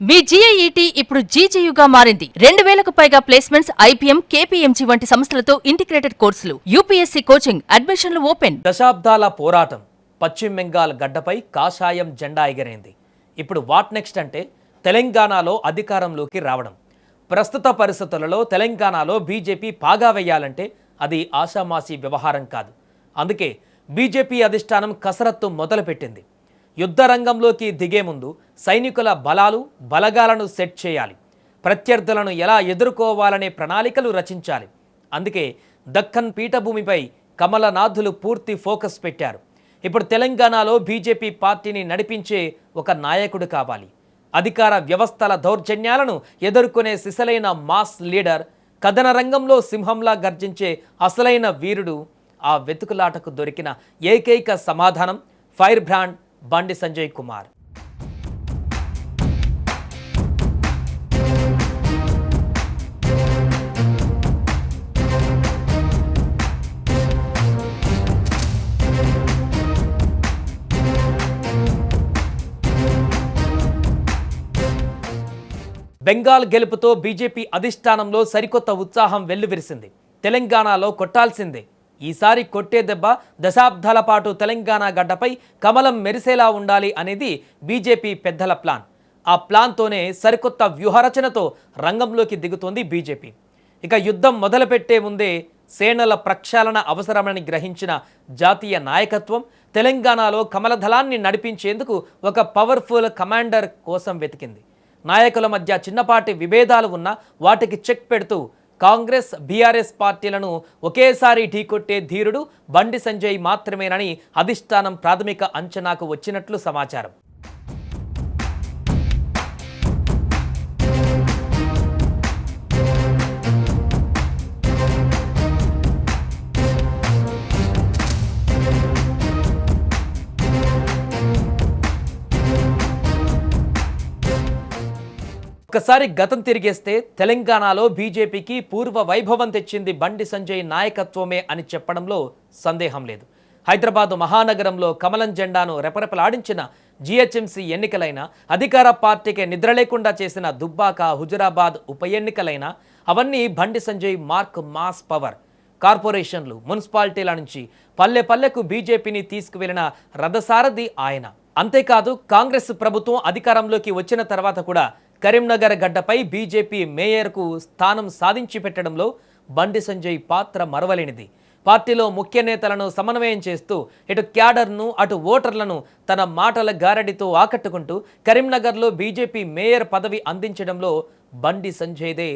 మీ జీఐఈటీ ఇప్పుడు జీజేయుగా మారింది. 2000కు పైగా ప్లేస్మెంట్స్, ఐపీఎం, కేపీఎంజీ వంటి సంస్థలతో ఇంటిగ్రేటెడ్ కోర్సులు, యూపీఎస్సీ కోచింగ్, అడ్మిషన్లు ఓపెన్. దశాబ్దాల పోరాటం పశ్చిమ బెంగాల్ గడ్డపై కాషాయం జెండా ఎగరైంది. ఇప్పుడు వాట్ నెక్స్ట్ అంటే తెలంగాణలో అధికారంలోకి రావడం. ప్రస్తుత పరిస్థితులలో తెలంగాణలో బీజేపీ పాగా వేయాలంటే అది ఆషామాషీ వ్యవహారం కాదు. అందుకే బీజేపీ అధిష్టానం కసరత్తు మొదలుపెట్టింది. యుద్ధ రంగంలోకి దిగే ముందు సైనికుల బలాలు, బలగాలను సెట్ చేయాలి. ప్రత్యర్థులను ఎలా ఎదుర్కోవాలనే ప్రణాళికలు రచించాలి. అందుకే దక్కన్ పీఠభూమిపై కమలనాథులు పూర్తి ఫోకస్ పెట్టారు. ఇప్పుడు తెలంగాణలో బీజేపీ పార్టీని నడిపించే ఒక నాయకుడు కావాలి. అధికార వ్యవస్థల దౌర్జన్యాలను ఎదుర్కొనే సిసలైన మాస్ లీడర్, కథన రంగంలో సింహంలా గర్జించే అసలైన వీరుడు. ఆ వెతుకులాటకు దొరికిన ఏకైక సమాధానం fire brand Bandi Sanjay Kumar. Bengal గెలుపుతో BJP అధిష్టానంలో సరికొత్త ఉత్సాహం వెల్లువిరిసింది. తెలంగాణలో కొట్టాల్సిందే. ఈసారి కొట్టే దెబ్బ దశాబ్దాల పాటు తెలంగాణ గడ్డపై కమలం మెరిసేలా ఉండాలి అనేది బీజేపీ పెద్దల ప్లాన్. ఆ ప్లాన్తోనే సరికొత్త వ్యూహరచనతో రంగంలోకి దిగుతోంది బీజేపీ. ఇక యుద్ధం మొదలుపెట్టే ముందే సేనల ప్రక్షాళన అవసరమని గ్రహించిన జాతీయ నాయకత్వం తెలంగాణలో కమలదళాన్ని నడిపించేందుకు ఒక పవర్ఫుల్ కమాండర్ కోసం వెతికింది. నాయకుల మధ్య చిన్నపాటి విభేదాలు ఉన్నా వాటికి చెక్ పెడుతూ కాంగ్రెస్, బీఆర్ఎస్ పార్టీలను ఒకేసారి ఢీకొట్టే ధీరుడు బండి సంజయ్ మాత్రమేనని అధిష్టానం ప్రాథమిక అంచనాకు వచ్చినట్లు సమాచారం. ఒకసారి గతం తిరిగేస్తే తెలంగాణలో బీజేపీకి పూర్వ వైభవం తెచ్చింది బండి సంజయ్ నాయకత్వమే అని చెప్పడంలో సందేహం లేదు. హైదరాబాద్ మహానగరంలో కమలం జెండాను రెపరెపలాడించిన జీహెచ్ఎంసీ ఎన్నికలైనా, అధికార పార్టీకి నిద్ర లేకుండా చేసిన దుబ్బాక, హుజురాబాద్ ఉప ఎన్నికలైనా అవన్నీ Bandi Sanjay mark mass power. కార్పొరేషన్లు, మున్సిపాలిటీల నుంచి పల్లె పల్లెకు బీజేపీని తీసుకువెళ్లిన రథసారథి ఆయన. అంతేకాదు కాంగ్రెస్ ప్రభుత్వం అధికారంలోకి వచ్చిన తర్వాత కూడా కరీంనగర్ గడ్డపై బీజేపీ మేయర్కు స్థానం సాధించి పెట్టడంలో బండి సంజయ్ పాత్ర మరవలేనిది. పార్టీలో ముఖ్య నేతలను సమన్వయం చేస్తూ ఇటు క్యాడర్ను, అటు ఓటర్లను తన మాటల గారడితో ఆకట్టుకుంటూ కరీంనగర్లో బీజేపీ మేయర్ పదవి అందించడంలో బండి సంజయ్దే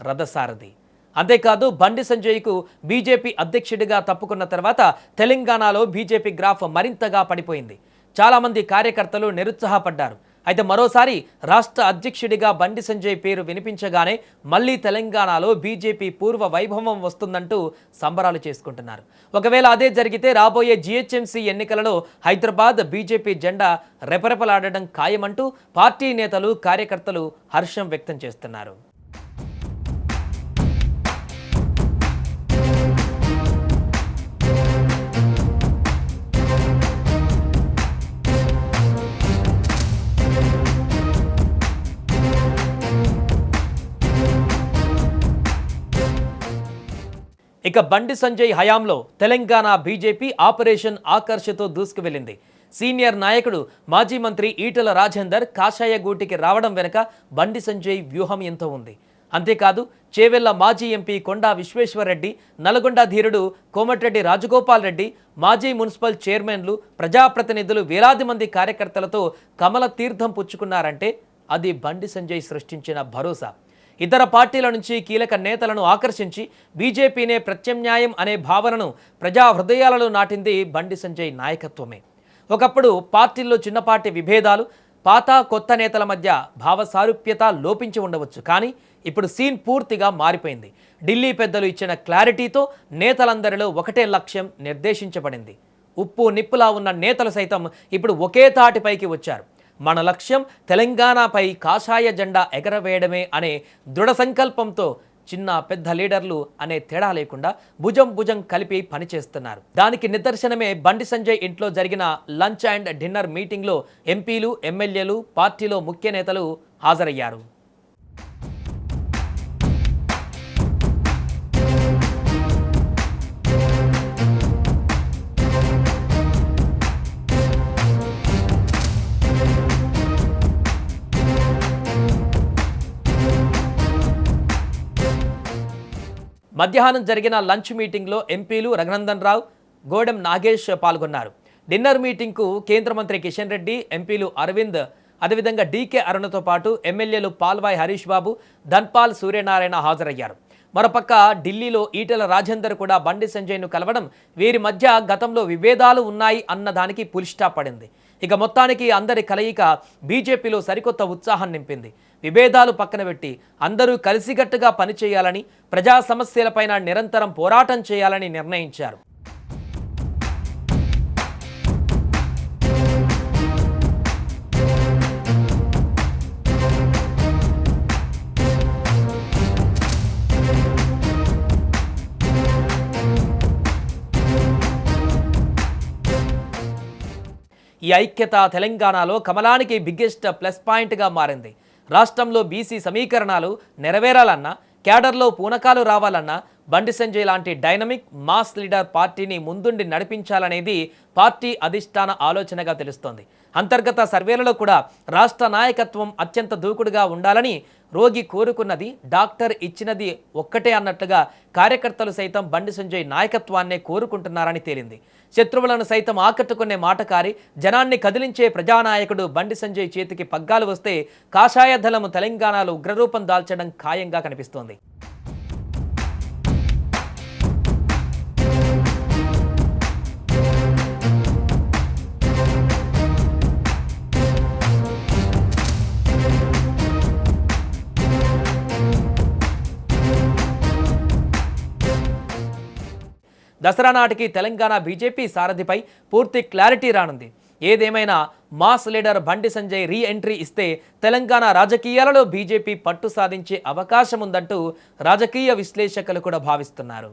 రథసారథి. అంతేకాదు బండి సంజయ్కు బీజేపీ అధ్యక్షుడిగా తప్పుకున్న తర్వాత తెలంగాణలో బీజేపీ గ్రాఫ్ మరింతగా పడిపోయింది. చాలామంది కార్యకర్తలు నిరుత్సాహపడ్డారు. అయితే మరోసారి రాష్ట్ర అధ్యక్షుడిగా బండి సంజయ్ పేరు వినిపించగానే మళ్ళీ తెలంగాణలో బీజేపీ పూర్వ వైభవం వస్తుందంటూ సంబరాలు చేసుకుంటున్నారు. ఒకవేళ అదే జరిగితే రాబోయే జీహెచ్ఎంసీ ఎన్నికలలో హైదరాబాద్ బీజేపీ జెండా రెపరెపలాడడం ఖాయమంటూ పార్టీ నేతలు, కార్యకర్తలు హర్షం వ్యక్తం చేస్తున్నారు. ఇక బండి సంజయ్ హయాంలో తెలంగాణ బీజేపీ ఆపరేషన్ ఆకర్షతో దూసుకువెళ్లింది. సీనియర్ నాయకుడు, మాజీ మంత్రి ఈటెల రాజేందర్ కాషాయ గూటికి రావడం వెనుక బండి సంజయ్ వ్యూహం ఎంతో ఉంది. అంతేకాదు చేవెళ్ల మాజీ ఎంపీ కొండా విశ్వేశ్వరరెడ్డి, నల్గొండ ధీరుడు కోమటిరెడ్డి రాజగోపాల్ రెడ్డి, మాజీ మున్సిపల్ చైర్మన్లు, ప్రజాప్రతినిధులు, వేలాది మంది కార్యకర్తలతో కమల తీర్థం పుచ్చుకున్నారంటే అది బండి సంజయ్ సృష్టించిన భరోసా. ఇతర పార్టీల నుంచి కీలక నేతలను ఆకర్షించి బీజేపీనే ప్రత్యామ్నాయం అనే భావనను ప్రజా హృదయాలలో నాటింది బండి సంజయ్ నాయకత్వమే. ఒకప్పుడు పార్టీల్లో చిన్నపాటి విభేదాలు, పాత కొత్త నేతల మధ్య భావ సారూప్యత లోపించి ఉండవచ్చు. కానీ ఇప్పుడు సీన్ పూర్తిగా మారిపోయింది. ఢిల్లీ పెద్దలు ఇచ్చిన క్లారిటీతో నేతలందరిలో ఒకటే లక్ష్యం నిర్దేశించబడింది. ఉప్పు నిప్పులా ఉన్న నేతలు సైతం ఇప్పుడు ఒకే తాటిపైకి వచ్చారు. మన లక్ష్యం తెలంగాణపై కాషాయ జెండా ఎగరవేయడమే అనే దృఢ సంకల్పంతో చిన్న పెద్ద లీడర్లు అనే తేడా లేకుండా భుజం భుజం కలిపి పనిచేస్తున్నారు. దానికి నిదర్శనమే బండి సంజయ్ ఇంట్లో జరిగిన లంచ్ అండ్ డిన్నర్ మీటింగ్లో ఎంపీలు, ఎమ్మెల్యేలు, పార్టీలో ముఖ్య నేతలు హాజరయ్యారు. మధ్యాహ్నం జరిగిన లంచ్ మీటింగ్లో ఎంపీలు రఘునందన్ రావు, గోడెం నాగేష్ పాల్గొన్నారు. డిన్నర్ మీటింగ్కు కేంద్ర మంత్రి కిషన్ రెడ్డి, ఎంపీలు అరవింద్, అదేవిధంగా డీకే అరుణతో పాటు ఎమ్మెల్యేలు పాల్వాయ్ హరీష్ బాబు, ధన్పాల్ సూర్యనారాయణ హాజరయ్యారు. మరోపక్క ఢిల్లీలో ఈటెల రాజేందర్ కూడా బండి సంజయ్ను కలవడం వీరి మధ్య గతంలో విభేదాలు ఉన్నాయి అన్నదానికి పులిస్టాప్ పడింది. ఇక మొత్తానికి అందరి కలయిక బీజేపీలో సరికొత్త ఉత్సాహం నింపింది. విభేదాలు పక్కన పెట్టి అందరూ కలిసికట్టుగా పనిచేయాలని, ప్రజా సమస్యలపైన నిరంతరం పోరాటం చేయాలని నిర్ణయించారు. ఈ ఐక్యత తెలంగాణలో కమలానికి బిగ్గెస్ట్ ప్లస్ పాయింట్గా మారింది. రాష్ట్రంలో బీసీ సమీకరణాలు నెరవేరాలన్నా, క్యాడర్లో పూనకాలు రావాలన్నా బండి సంజయ్ లాంటి డైనమిక్ మాస్ లీడర్ పార్టీని ముందుండి నడిపించాలనేది పార్టీ అధిష్టాన ఆలోచనగా తెలుస్తోంది. అంతర్గత సర్వేలలో కూడా రాష్ట్ర నాయకత్వం అత్యంత దూకుడుగా ఉండాలని రోగి కోరుకున్నది, డాక్టర్ ఇచ్చినది ఒక్కటే అన్నట్టుగా కార్యకర్తలు సైతం బండి సంజయ్ నాయకత్వాన్నే కోరుకుంటున్నారని తేలింది. శత్రువులను సైతం ఆకట్టుకునే మాటకారి, జనాన్ని కదిలించే ప్రజానాయకుడు బండి సంజయ్ చేతికి పగ్గాలు వస్తే కాషాయ దళము తెలంగాణలో ఉగ్రరూపం దాల్చడం ఖాయంగా కనిపిస్తోంది. దసరా నాటికి తెలంగాణ బీజేపీ సారథిపై పూర్తి క్లారిటీ రానుంది. ఏదేమైనా mass leader Bandi Sanjay re entry ఇస్తే తెలంగాణ రాజకీయాలలో బీజేపీ పట్టు సాధించే అవకాశం ఉందంటూ రాజకీయ విశ్లేషకులు కూడా భావిస్తున్నారు.